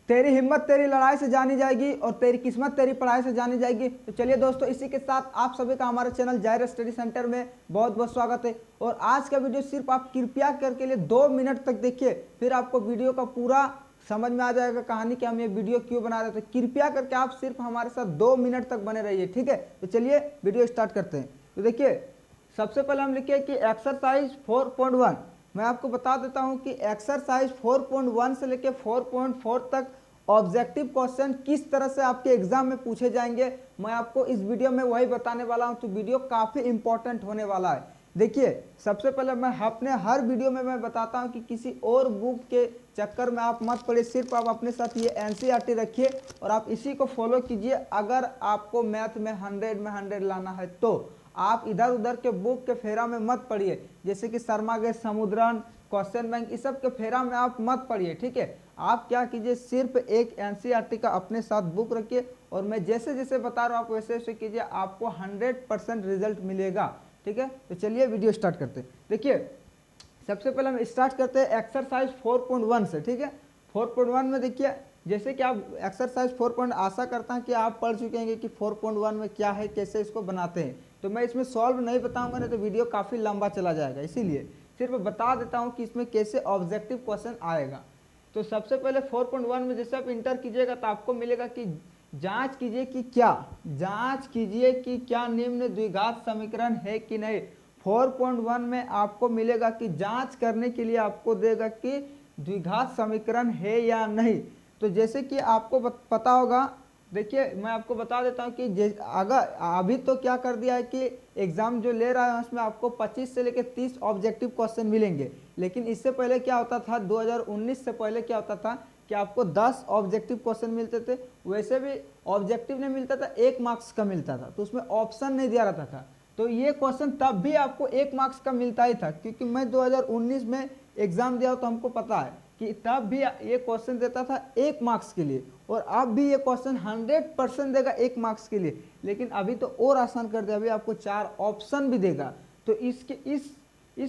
तेरी हिम्मत तेरी लड़ाई से जानी जाएगी और तेरी किस्मत तेरी पढ़ाई से जानी जाएगी। तो चलिए दोस्तों, इसी के साथ आप सभी का हमारे चैनल जाहिर स्टडी सेंटर में बहुत बहुत स्वागत है। और आज का वीडियो सिर्फ आप कृपया करके लिए 2 मिनट तक देखिए, फिर आपको वीडियो का पूरा समझ में आ जाएगा कहानी कि हम ये वीडियो क्यों बना रहे थे। कृपया करके आप सिर्फ हमारे साथ 2 मिनट तक बने रहिए, ठीक है। तो चलिए वीडियो स्टार्ट करते हैं। तो देखिए, सबसे पहले हम लिखिए कि एक्सरसाइज 4.1। मैं आपको बता देता हूं कि एक्सरसाइज 4.1 से लेकर 4.4 तक ऑब्जेक्टिव क्वेश्चन किस तरह से आपके एग्जाम में पूछे जाएंगे, मैं आपको इस वीडियो में वही बताने वाला हूं। तो वीडियो काफ़ी इंपॉर्टेंट होने वाला है। देखिए, सबसे पहले मैं अपने हर वीडियो में मैं बताता हूं कि किसी और बुक के चक्कर में आप मत पड़िए, सिर्फ आप अपने साथ ये एनसीईआरटी रखिए और आप इसी को फॉलो कीजिए। अगर आपको मैथ में 100 में 100 लाना है तो आप इधर उधर के बुक के फेरा में मत पड़िए, जैसे कि शर्मा के समुद्रन, क्वेश्चन बैंक, इस सब के फेरा में आप मत पड़िए, ठीक है। आप क्या कीजिए, सिर्फ एक एनसीईआरटी का अपने साथ बुक रखिए और मैं जैसे जैसे बता रहा हूँ आप वैसे वैसे कीजिए, आपको 100% रिजल्ट मिलेगा, ठीक है। तो चलिए वीडियो स्टार्ट करते हैं। देखिए, सबसे पहले हम स्टार्ट करते हैं एक्सरसाइज 4.1 से, ठीक है। 4.1 में देखिए, जैसे कि आप एक्सरसाइज 4. आशा करता हूं कि आप पढ़ चुके हैं कि 4.1 में क्या है, कैसे इसको बनाते हैं। तो मैं इसमें सॉल्व नहीं बताऊंगा, नहीं तो वीडियो काफ़ी लंबा चला जाएगा, इसीलिए सिर्फ बता देता हूं कि इसमें कैसे ऑब्जेक्टिव क्वेश्चन आएगा। तो सबसे पहले 4.1 में जैसे आप इंटर कीजिएगा तो आपको मिलेगा कि जांच कीजिए कि क्या निम्न द्विघात समीकरण है कि नहीं। 4.1 में आपको मिलेगा कि जांच करने के लिए आपको देगा कि द्विघात समीकरण है या नहीं। तो जैसे कि आपको पता होगा, देखिए मैं आपको बता देता हूं कि अगर अभी तो क्या कर दिया है कि एग्जाम जो ले रहा है उसमें आपको 25 से लेकर 30 ऑब्जेक्टिव क्वेश्चन मिलेंगे। लेकिन इससे पहले क्या होता था, 2019 से पहले क्या होता था कि आपको 10 ऑब्जेक्टिव क्वेश्चन मिलते थे। वैसे भी ऑब्जेक्टिव नहीं मिलता था, 1 मार्क्स का मिलता था, तो उसमें ऑप्शन नहीं दिया रहता था। तो ये क्वेश्चन तब भी आपको 1 मार्क्स का मिलता ही था, क्योंकि मैं 2019 में एग्जाम दिया तो हमको पता है कि तब भी ये क्वेश्चन देता था 1 मार्क्स के लिए, और अब भी ये क्वेश्चन 100% देगा 1 मार्क्स के लिए। लेकिन अभी तो और आसान कर दिया, अभी आपको 4 ऑप्शन भी देगा। तो इस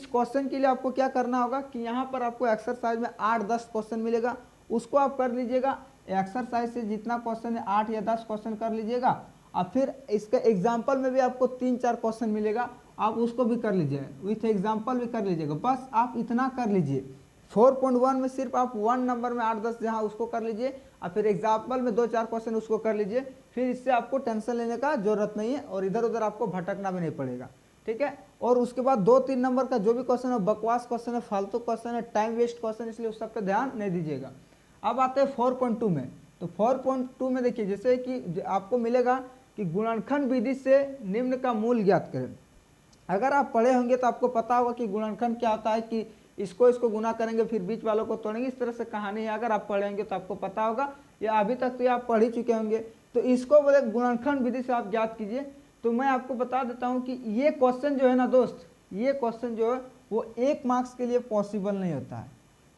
क्वेश्चन के लिए आपको क्या करना होगा कि यहाँ पर आपको एक्सरसाइज में 8-10 क्वेश्चन मिलेगा, उसको आप कर लीजिएगा। एक्सरसाइज से जितना क्वेश्चन है 8 या 10 क्वेश्चन कर लीजिएगा, और फिर इसका एग्जाम्पल में भी आपको 3-4 क्वेश्चन मिलेगा, आप उसको भी कर लीजिए, विथ एग्जाम्पल भी कर लीजिएगा। बस आप इतना कर लीजिए। 4.1 में सिर्फ आप 1 नंबर में 8-10 जहाँ उसको कर लीजिए, और फिर एग्जाम्पल में 2-4 क्वेश्चन उसको कर लीजिए। फिर इससे आपको टेंशन लेने का जरूरत नहीं है और इधर उधर आपको भटकना भी नहीं पड़ेगा, ठीक है। और उसके बाद 2-3 नंबर का जो भी क्वेश्चन है बकवास क्वेश्चन है, फालतू क्वेश्चन है, टाइम वेस्ट क्वेश्चन, इसलिए उस सब पे ध्यान नहीं दीजिएगा। अब आते हैं 4.2 में। तो 4.2 में देखिए, जैसे कि आपको मिलेगा कि गुणनखंड विधि से निम्न का मूल ज्ञात करें। अगर आप पढ़े होंगे तो आपको पता होगा कि गुणनखंड क्या होता है, कि इसको गुना करेंगे फिर बीच वालों को तोड़ेंगे, इस तरह से कहानी है। अगर आप पढ़े होंगे तो आपको पता होगा, या अभी तक तो ये आप पढ़ ही चुके होंगे। तो इसको बोले गुणनखंड विधि से आप ज्ञात कीजिए। तो मैं आपको बता देता हूँ कि ये क्वेश्चन जो है ना दोस्त, ये क्वेश्चन जो है वो 1 मार्क्स के लिए पॉसिबल नहीं होता है।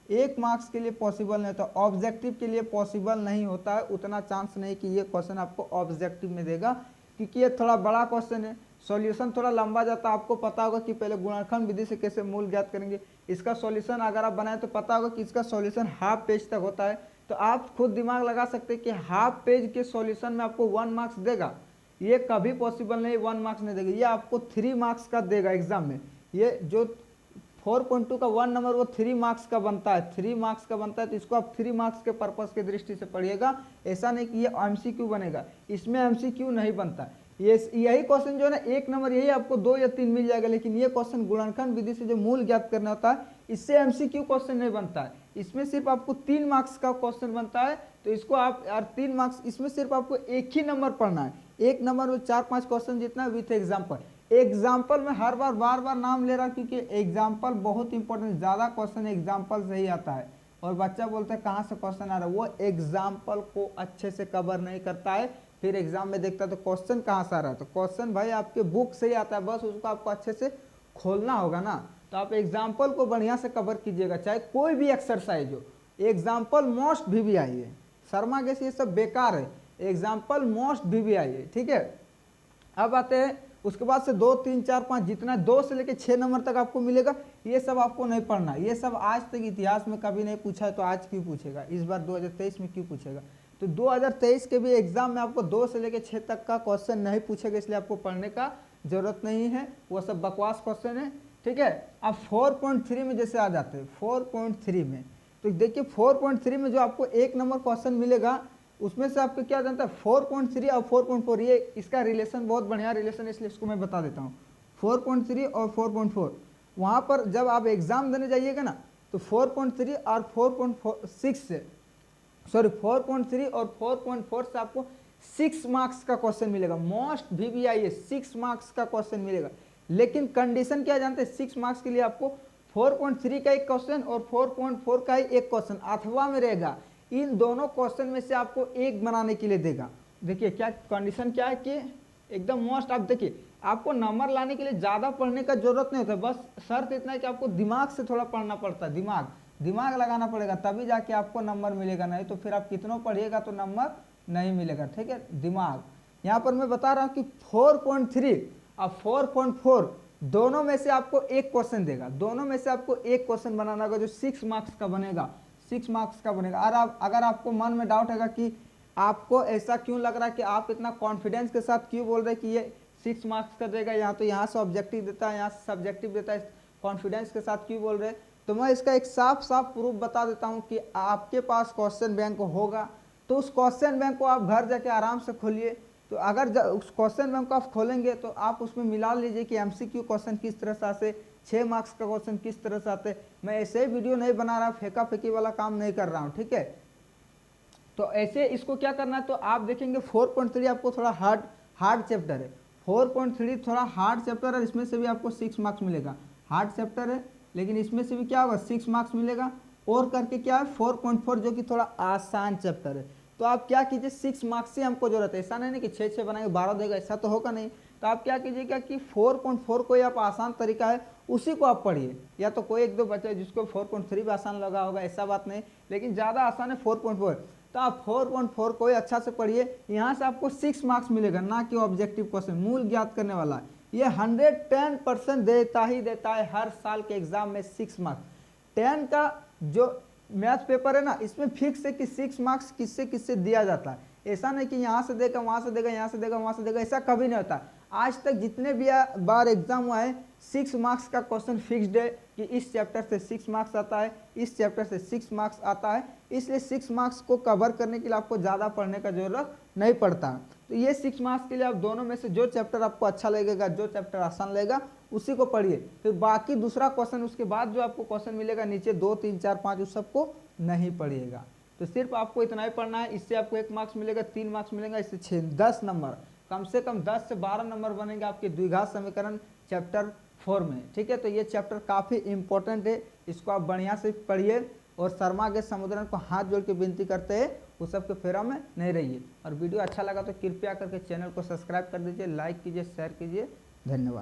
1 मार्क्स के लिए पॉसिबल नहीं होता, ऑब्जेक्टिव के लिए पॉसिबल नहीं होता है। उतना चांस नहीं कि ये क्वेश्चन आपको ऑब्जेक्टिव में देगा, क्योंकि ये थोड़ा बड़ा क्वेश्चन है, सॉल्यूशन थोड़ा लंबा जाता है। आपको पता होगा कि पहले गुणनखंड विधि से कैसे मूल ज्ञात करेंगे। इसका सॉल्यूशन अगर आप बनाए तो पता होगा कि इसका सॉल्यूशन हाफ पेज तक होता है। तो आप खुद दिमाग लगा सकते हैं कि हाफ पेज के सॉल्यूशन में आपको 1 मार्क्स देगा। ये कभी पॉसिबल नहीं, 1 मार्क्स नहीं देगा, ये आपको 3 मार्क्स का देगा एग्जाम में। ये जो 4.2 का 1 नंबर वो 3 मार्क्स का बनता है, 3 मार्क्स का बनता है। तो इसको आप 3 मार्क्स के पर्पस के दृष्टि से पढ़िएगा, ऐसा नहीं कि ये एमसीक्यू बनेगा, इसमें एमसीक्यू नहीं बनता। यही क्वेश्चन जो है ना 1 नंबर, यही आपको 2 या 3 मिल जाएगा। लेकिन ये क्वेश्चन गुणनखंड विधि से जो मूल ज्ञात करना होता है, इससे एमसीक्यू क्वेश्चन नहीं बनता है। इसमें सिर्फ आपको 3 मार्क्स का क्वेश्चन बनता है। तो इसको आप यार 3 मार्क्स, इसमें सिर्फ आपको 1 ही नंबर पढ़ना है। 1 नंबर में 4-5 क्वेश्चन जितना विथ एग्जाम्पल। एग्जाम्पल में हर बार बार नाम ले रहा, क्योंकि एग्जाम्पल बहुत इंपॉर्टेंट, ज़्यादा क्वेश्चन एग्जाम्पल से ही आता है। और बच्चा बोलता है कहाँ से क्वेश्चन आ रहा है, वो एग्जाम्पल को अच्छे से कवर नहीं करता है। फिर एग्जाम में देखता है तो क्वेश्चन कहाँ से आ रहा है। तो क्वेश्चन भाई आपके बुक से ही आता है, बस उसको आपको अच्छे से खोलना होगा ना। तो आप एग्जाम्पल को बढ़िया से कवर कीजिएगा, चाहे कोई भी एक्सरसाइज हो। एग्जाम्पल मोस्ट भी आइए, शर्मा के ये सब बेकार है, एग्जाम्पल मोस्ट भी आइए, ठीक है। अब आते हैं उसके बाद से 2, 3, 4, 5 जितना 2 से लेकर 6 नंबर तक आपको मिलेगा, ये सब आपको नहीं पढ़ना। ये सब आज तक इतिहास में कभी नहीं पूछा है, तो आज क्यों पूछेगा, इस बार 2023 में क्यों पूछेगा। तो 2023 के भी एग्जाम में आपको 2 से लेकर 6 तक का क्वेश्चन नहीं पूछेगा, इसलिए आपको पढ़ने का जरूरत नहीं है, वो सब बकवास क्वेश्चन है। ठीक है, अब 4.3 में जैसे आ जाते हैं 4.3 में, तो देखिए 4.3 में जो आपको 1 नंबर क्वेश्चन मिलेगा उसमें से आपको क्या जानता है 4.3 और 4.4, ये इसका रिलेशन बहुत बढ़िया रिलेशन है, इसलिए इसको मैं बता देता हूँ। 4.3 और 4.4 वहाँ पर जब आप एग्जाम देने जाइएगा ना, तो 4.3 और 4.6 से 4.3 और 4.4 से आपको 6 मार्क्स का क्वेश्चन मिलेगा। मोस्ट VVIS 6 मार्क्स का क्वेश्चन मिलेगा, लेकिन कंडीशन क्या जानते हैं, 6 मार्क्स के लिए आपको 4.3 का एक क्वेश्चन और 4.4 का ही एक क्वेश्चन अथवा में रहेगा। इन दोनों क्वेश्चन में से आपको एक बनाने के लिए देगा। देखिए क्या कंडीशन क्या है कि एकदम मोस्ट, आप देखिए आपको नंबर लाने के लिए ज़्यादा पढ़ने का जरूरत नहीं होता, बस शर्त इतना है कि आपको दिमाग से थोड़ा पढ़ना पड़ता है, दिमाग लगाना पड़ेगा, तभी जाके आपको नंबर मिलेगा, नहीं तो फिर आप कितनों पढ़िएगा तो नंबर नहीं मिलेगा। ठीक है, दिमाग। यहाँ पर मैं बता रहा हूँ कि 4.3 और 4.4 दोनों में से आपको एक क्वेश्चन देगा, दोनों में से आपको एक क्वेश्चन बनाना होगा जो 6 मार्क्स का बनेगा, 6 मार्क्स का बनेगा। और अगर आपको मन में डाउट है कि आपको ऐसा क्यों लग रहा है कि आप इतना कॉन्फिडेंस के साथ क्यों बोल रहे हैं कि ये 6 मार्क्स का देगा, यहाँ तो यहाँ से ऑब्जेक्टिव देता है, यहाँ से सब्जेक्टिव देता है, कॉन्फिडेंस के साथ क्यों बोल रहे हैं, तो मैं इसका एक साफ प्रूफ बता देता हूँ कि आपके पास क्वेश्चन बैंक होगा, तो उस क्वेश्चन बैंक को आप घर जाके आराम से खोलिए। तो अगर उस क्वेश्चन बैंक को आप खोलेंगे तो आप उसमें मिला लीजिए कि MCQ क्वेश्चन किस तरह से आते, 6 मार्क्स का क्वेश्चन किस तरह से आते। मैं ऐसे वीडियो नहीं बना रहा, फेंका फेंकी वाला काम नहीं कर रहा हूँ। ठीक है, तो ऐसे इसको क्या करना है, तो आप देखेंगे 4.3 आपको थोड़ा हार्ड चैप्टर है, 4.3 थोड़ा हार्ड चैप्टर है, इसमें से भी आपको 6 मार्क्स मिलेगा। हार्ड चैप्टर है लेकिन इसमें से भी क्या होगा 6 मार्क्स मिलेगा। और करके क्या है 4.4 जो कि थोड़ा आसान चैप्टर है। तो आप क्या कीजिए 6 मार्क्स से हमको जरूरत है, ऐसा नहीं कि 6 बनाएंगे 12 देगा, ऐसा तो होगा नहीं। तो आप क्या कीजिएगा कि 4.4 कोई आप आसान तरीका है उसी को आप पढ़िए, या तो कोई 1-2 बच्चे जिसको 4.3 भी आसान लगा होगा, ऐसा बात नहीं, लेकिन ज़्यादा आसान है 4.4। तो आप 4.4 को अच्छा से पढ़िए, यहाँ से आपको 6 मार्क्स मिलेगा, ना कि ऑब्जेक्टिव क्वेश्चन मूल ज्ञात करने वाला है। ये 110% देता ही देता है हर साल के एग्जाम में 6 मार्क्स। 10 का जो मैथ पेपर है ना, इसमें फिक्स है कि 6 मार्क्स किससे किससे दिया जाता है, ऐसा नहीं कि यहाँ से देगा वहाँ से देगा, यहाँ से देगा वहाँ से देगा, ऐसा कभी नहीं होता। आज तक जितने भी बार एग्जाम हुआ है 6 मार्क्स का क्वेश्चन फिक्स्ड है कि इस चैप्टर से 6 मार्क्स आता है, इस चैप्टर से 6 मार्क्स आता है, इसलिए 6 मार्क्स को कवर करने के लिए आपको ज़्यादा पढ़ने का जरूरत नहीं पड़ता। तो ये 6 मार्क्स के लिए आप दोनों में से जो चैप्टर आपको अच्छा लगेगा, जो चैप्टर आसान लगेगा उसी को पढ़िए। फिर बाकी दूसरा क्वेश्चन उसके बाद जो आपको क्वेश्चन मिलेगा नीचे 2, 3, 4, 5 उस सबको नहीं पढ़िएगा। तो सिर्फ आपको इतना ही पढ़ना है, इससे आपको 1 मार्क्स मिलेगा, 3 मार्क्स मिलेगा, इससे 10 नंबर, कम से कम 10 से 12 नंबर बनेंगे आपके द्विघात समीकरण चैप्टर 4 में। ठीक है, तो ये चैप्टर काफ़ी इंपॉर्टेंट है, इसको आप बढ़िया से पढ़िए और शर्मा के समुद्रन को हाथ जोड़ के विनती करते हैं उस सब के फेरा में नहीं रहिए। और वीडियो अच्छा लगा तो कृपया करके चैनल को सब्सक्राइब कर दीजिए, लाइक कीजिए, शेयर कीजिए। धन्यवाद।